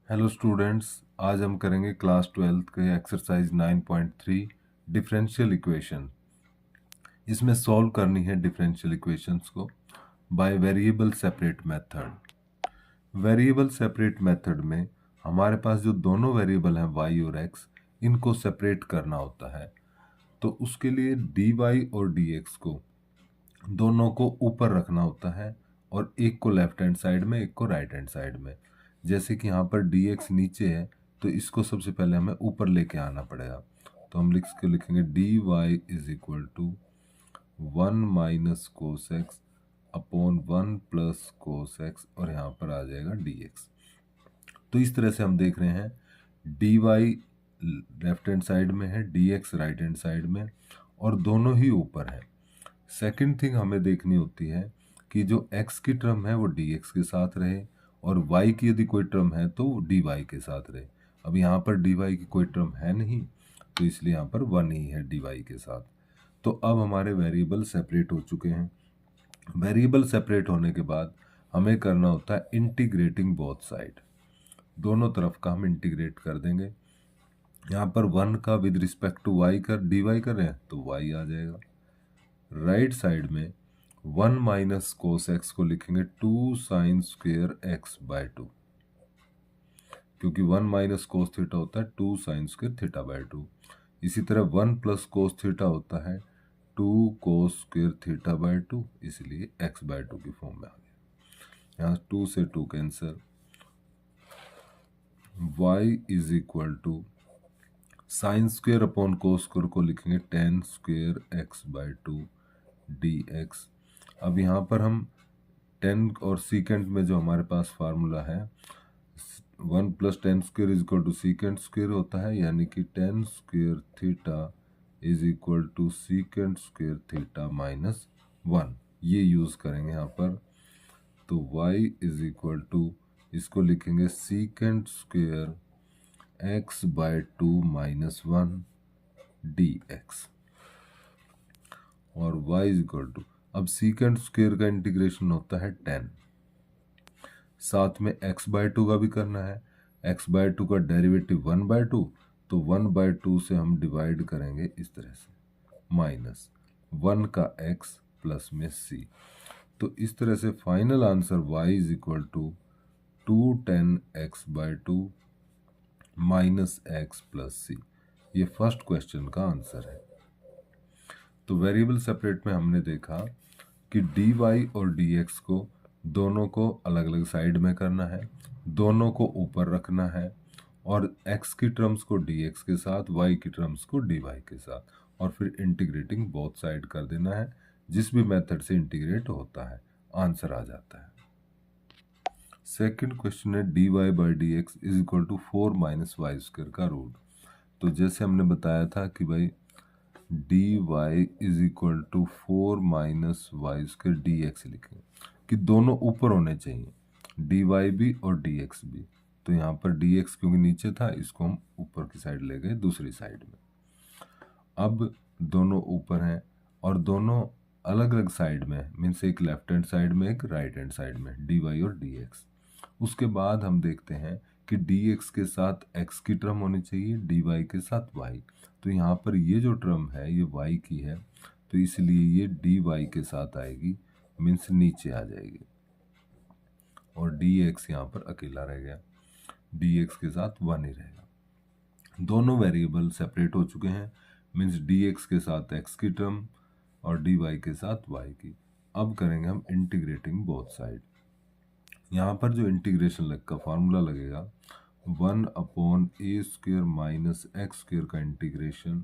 Hello students, आज हम करेंगे क्लास 12th के एक्सरसाइज 9.3 डिफरेंशियल इक्वेशन। इसमें सॉल्व करनी है डिफरेंशियल इक्वेशंस को by variable separate method. Variable separate method में हमारे पास जो दोनों वेरिएबल हैं y और x, इनको सेपरेट करना होता है। तो उसके लिए dy और dx को दोनों को ऊपर रखना होता है और एक को लेफ्ट हैंड साइड में, एक को राइट हैंड साइड में। जैसे कि यहाँ पर dx नीचे है तो इसको सबसे पहले हमें ऊपर लेके आना पड़ेगा। तो हम लिखेंगे dy is equal to 1 minus cos x upon 1 plus cos x, और यहाँ पर आ जाएगा dx। तो इस तरह से हम देख रहे हैं dy लेफ्ट हैंड साइड में है, dx राइट हैंड साइड में, और दोनों ही ऊपर है। सेकंड थिंग हमें देखनी होती है कि जो x की टर्म है वो dx के साथ रहे, और y की यदि कोई टर्म है तो वो dy के साथ रहे। अब यहाँ पर dy की कोई टर्म है नहीं, तो इसलिए यहाँ पर 1 ही है dy के साथ। तो अब हमारे वेरिएबल सेपरेट हो चुके हैं। वेरिएबल सेपरेट होने के बाद हमें करना होता है इंटीग्रेटिंग बोथ साइड। दोनों तरफ का हम इंटीग्रेट कर देंगे। यहाँ पर 1 का विद रिस्पेक्ट टू y कर dy कर रहे हैं तो y आ जाएगा। राइट साइड में 1 माइनस कोस एक्स को लिखेंगे 2 साइन स्क्वेयर एक्स बाय 2, क्योंकि 1 माइनस कोस थीटा होता है 2 साइन स्क्वेयर थीटा बाय 2। इसी तरह 1 प्लस कोस थीटा होता है 2 कोस स्क्वेयर थीटा बाय 2, इसलिए एक्स बाय 2 की फॉर्म में आ गया। यहाँ 2 से 2 cancel, y is equal to sine square upon cos square को लिखेंगे 10 स्क्वेयर एक्स बाय 2 dx। अब यहाँ पर हम 10 और सीकेंट में जो हमारे पास फार्मूला है 1 plus 10 square is equal to secant square होता है, यानी कि 10 square theta is equal to secant square theta minus 1, ये यूज करेंगे यहाँ पर। तो y इज इक्वल टू, इसको लिखेंगे secant square x by 2 minus 1 dx, और y इज इक्वल टू, अब सीकेंट स्क्वेयर का इंटीग्रेशन होता है 10, साथ में x बाय 2 का भी करना है। x बाय 2 का डेरिवेटिव 1 बाय 2, तो 1 बाय 2 से हम डिवाइड करेंगे इस तरह से, माइनस 1 का x प्लस में c। तो इस तरह से final answer y is equal to 210x by 2 minus x plus c। ये फर्स्ट क्वेश्चन का आंसर है। तो वेरिएबल सेपरेट में हमने देखा कि dy और dx को दोनों को अलग अलग साइड में करना है, दोनों को ऊपर रखना है, और x की टर्म्स को dx के साथ, y की टर्म्स को dy के साथ, और फिर इंटीग्रेटिंग बोथ साइड कर देना है। जिस भी मेथड से इंटीग्रेट होता है आंसर आ जाता है। सेकंड क्वेश्चन है dy by d x is equal to 4 minus y square का रूट। तो जैसे हमने बताया था कि भाई dy is equal to 4 minus y square d x लिखें कि दोनों ऊपर होने चाहिए, dy भी और dx भी। तो यहाँ पर dx क्योंकि नीचे था, इसको हम ऊपर की साइड ले गए दूसरी साइड में। अब दोनों ऊपर हैं और दोनों अलग अलग साइड में, मीन्स एक लेफ्ट हैंड साइड में, एक राइट हैंड साइड में, dy और dx। उसके बाद हम देखते हैं कि dx के साथ x की टर्म होनी चाहिए, dy के साथ y। तो यहाँ पर ये जो टर्म है ये y की है, तो इसलिए ये dy के साथ आएगी, मीन्स नीचे आ जाएगी, और dx यहाँ पर अकेला रह गया, dx के साथ 1 ही रहेगा। दोनों वेरिएबल सेपरेट हो चुके हैं, मीन्स dx के साथ x की टर्म और dy के साथ y की। अब करेंगे हम इंटीग्रेटिंग बोथ साइड। यहाँ पर जो इंटीग्रेशन का फार्मूला लगेगा 1 अपॉन ए स्क्वेयर माइनस एक्स स्क्वेयर का इंटीग्रेशन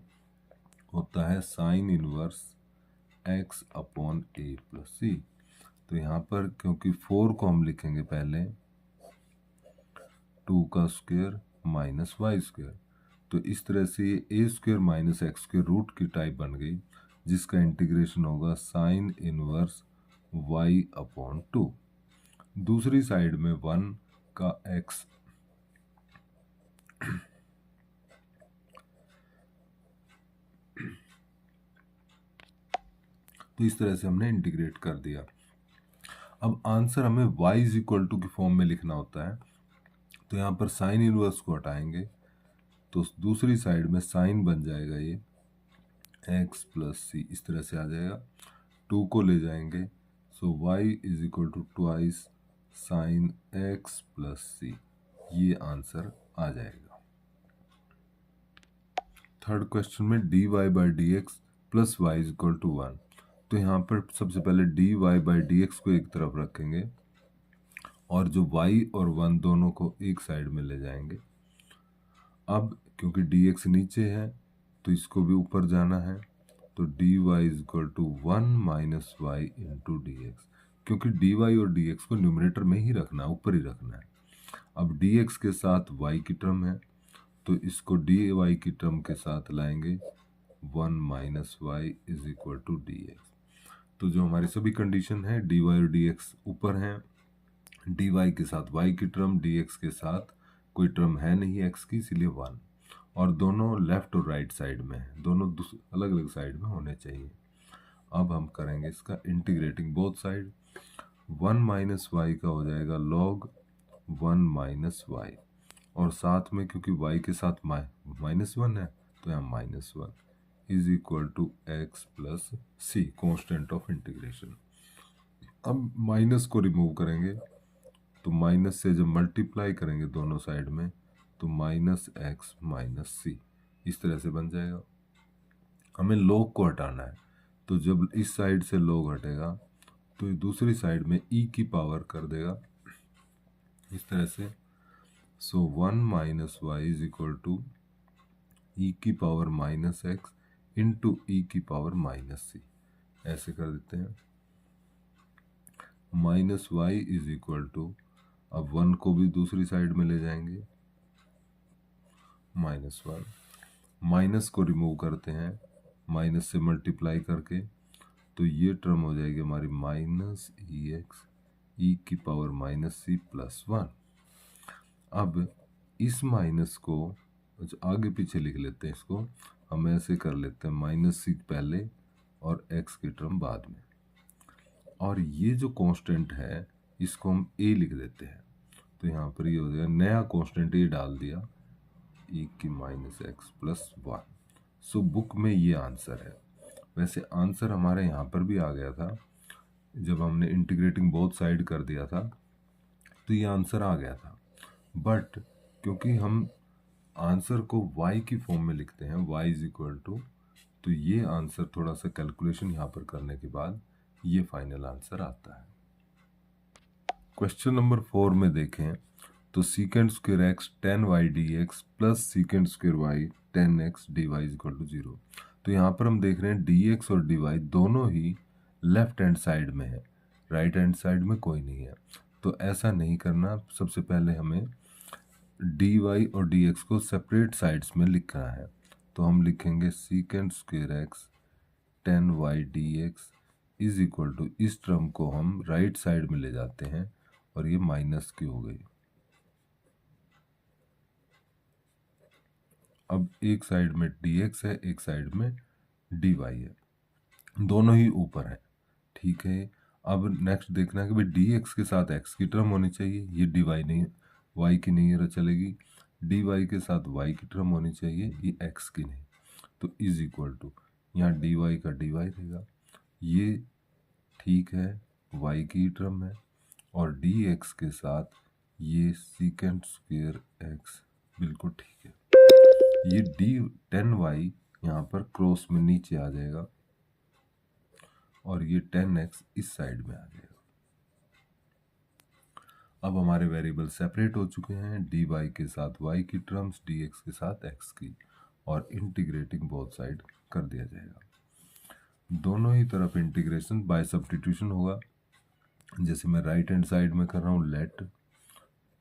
होता है साइन इनवर्स x अपॉन ए प्लस सी। तो यहाँ पर क्योंकि 4 को हम लिखेंगे पहले 2 का स्क्वेयर माइनस वाई स्क्वेयर, तो इस तरह से ये A square minus x square root की टाइप बन गई, जिसका इंटीग्रेशन होगा साइन इनवर्स y अपॉन 2। दूसरी साइड में 1 का x तो इस तरह से हमने इंटीग्रेट कर दिया। अब आंसर हमें y इज इक्वल टू की फॉर्म में लिखना होता है। तो यहाँ पर साइन इनवर्स को हटाएंगे तो दूसरी साइड में साइन बन जाएगा ये x प्लस सी, इस तरह से आ जाएगा। 2 को ले जाएंगे so y is equal to twice sine x plus C, ये आंसर आ जाएगा। थर्ड क्वेश्चन में dy by d x plus y is equal to 1। तो यहाँ पर सबसे पहले dy बाई डी एक्स को एक तरफ रखेंगे और जो y और 1 दोनों को एक साइड में ले जाएंगे। अब क्योंकि dx नीचे है तो इसको भी ऊपर जाना है, तो dy is equal to 1 minus y into d x, क्योंकि dy और dx को न्यूमरेटर में ही रखना है, ऊपर ही रखना है। अब dx के साथ y की टर्म है तो इसको dy की टर्म के साथ लाएंगे 1 minus y is equal to d x. तो जो हमारी सभी कंडीशन है dy और dx ऊपर हैं, dy के साथ y की टर्म, dx के साथ कोई टर्म है नहीं x की, इसीलिए 1, और दोनों लेफ्ट और राइट साइड में है, दोनों अलग अलग साइड में होने चाहिए। अब हम करेंगे इसका integrating both side. 1 minus y का हो जाएगा log 1 माइनस वाई, और साथ में क्योंकि y के साथ -1 है तो यहाँ -1 is equal to x plus c, constant of integration. अब माइनस को रिमूव करेंगे तो माइनस से जब मल्टीप्लाई करेंगे दोनों साइड में तो माइनस एक्स माइनस सी, इस तरह से बन जाएगा। हमें log को हटाना है, तो जब इस साइड से log हटेगा तो ये दूसरी साइड में e की पावर कर देगा, इस तरह से। So 1 minus y is equal to e की power minus x into e की पावर माइनस सी, ऐसे कर देते हैं। Minus y is equal to, अब 1 को भी दूसरी साइड में ले जाएंगे, -1, माइनस को रिमूव करते हैं माइनस से मल्टीप्लाई करके, तो ये टर्म हो जाएगी हमारी माइनस ई एक्स ई की पावर माइनस सी प्लस 1। अब इस माइनस को आगे पीछे लिख लेते हैं, इसको हम ऐसे कर लेते हैं माइनस सी पहले और एक्स की टर्म बाद में, और ये जो कांस्टेंट है इसको हम ए लिख देते हैं, तो यहाँ पर ये हो जाएगा नया कांस्टेंट ए डाल दिया ई की minus x plus 1। So book में ये आंसर है। वैसे आंसर हमारे यहाँ पर भी आ गया था, जब हमने इंटीग्रेटिंग बोथ साइड कर दिया था तो ये आंसर आ गया था, बट क्योंकि हम आंसर को y की फॉर्म में लिखते हैं y इज इक्वल टू, तो ये आंसर थोड़ा सा कैलकुलेशन यहाँ पर करने के बाद ये फाइनल आंसर आता है। क्वेश्चन नंबर 4 में देखें तो secant square x 10y dx plus secant square y 10x dy is equal to 0। तो यहाँ पर हम देख रहे हैं dx और dy दोनों ही लेफ्ट हैंड साइड में है, राइट हैंड साइड में कोई नहीं है। तो ऐसा नहीं करना, सबसे पहले हमें dy और dx को सेपरेट साइड्स में लिखना है। तो हम लिखेंगे secant square x 10y dx is equal to, इस टर्म को हम राइट साइड में ले जाते हैं और ये माइनस की हो गई। अब एक साइड में dx है, एक साइड में dy है, दोनों ही ऊपर है, ठीक है। अब नेक्स्ट देखना है कि भाई dx के साथ x की टर्म होनी चाहिए, ये dy नहीं, y की नहीं चलेगी, dy के साथ y की टर्म होनी चाहिए, ये x की नहीं, तो इज इक्वल टू यहाँ dy का dy रहेगा, ये ठीक है y की टर्म है, और dx के साथ ये सीकेंड स्क्वायर x बिल्कुल ठीक है। ये d10y यहाँ पर क्रॉस में नीचे आ जाएगा और ये 10x इस साइड में आ जाएगा। अब हमारे वेरिएबल सेपरेट हो चुके हैं, dy के साथ y की टर्म्स, dx के साथ x की, और इंटीग्रेटिंग बोथ साइड कर दिया जाएगा। दोनों ही तरफ इंटीग्रेशन बाय सब्स्टिट्यूशन होगा। जैसे मैं राइट हैंड साइड में कर रहा हूँ, लेट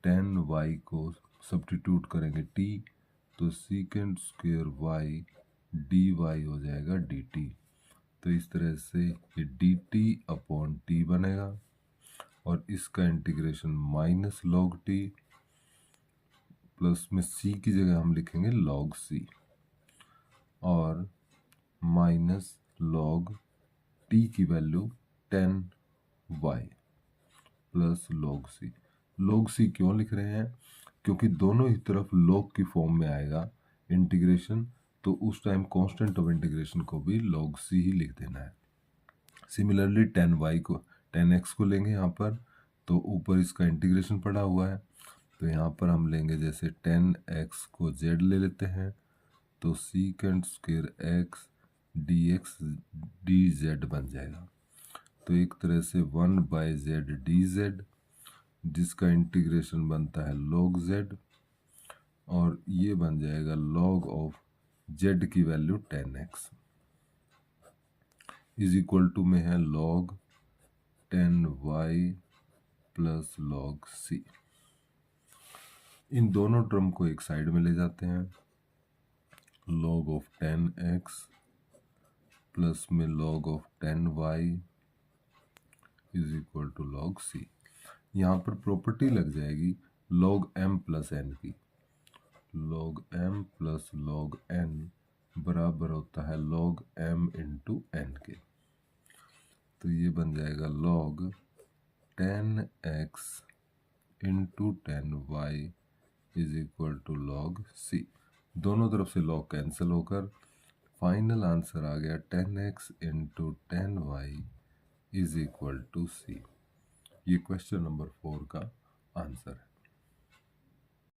10y को सब्स्टिट्यूट करेंगे t, तो सीकेंड स्क्वायर y dy हो जाएगा dt। तो इस तरह से ये dt अपॉन t बनेगा, और इसका integration minus log t, plus में c की जगह हम लिखेंगे log c, और माइनस log t की value 10y plus log c। log c क्यों लिख रहे हैं? क्योंकि दोनों ही तरफ log की फॉर्म में आएगा इंटीग्रेशन, तो उस टाइम कांस्टेंट ऑफ इंटीग्रेशन को भी log c ही लिख देना है। सिमिलरली 10y को 10x को लेंगे यहाँ पर, तो ऊपर इसका इंटीग्रेशन पड़ा हुआ है, तो यहाँ पर हम लेंगे जैसे 10x को z ले लेते हैं, तो secant square x dx dz बन जाएगा। तो एक तरह से 1/z dz, जिसका इंटीग्रेशन बनता है log z, और ये बन जाएगा log ऑफ z की value 10x is equal to में है log 10y plus log c। इन दोनों टर्म को एक साइड में ले जाते हैं, log ऑफ 10x प्लस में log of 10y is equal to log c। यहाँ पर प्रॉपर्टी लग जाएगी log m प्लस n की, log m plus log n बराबर होता है log m इंटू n के। तो ये बन जाएगा log 10x into 10y is equal to log c। दोनों तरफ से log कैंसिल होकर फाइनल आंसर आ गया 10x into 10y is equal to c। ये क्वेश्चन नंबर 4 का आंसर है।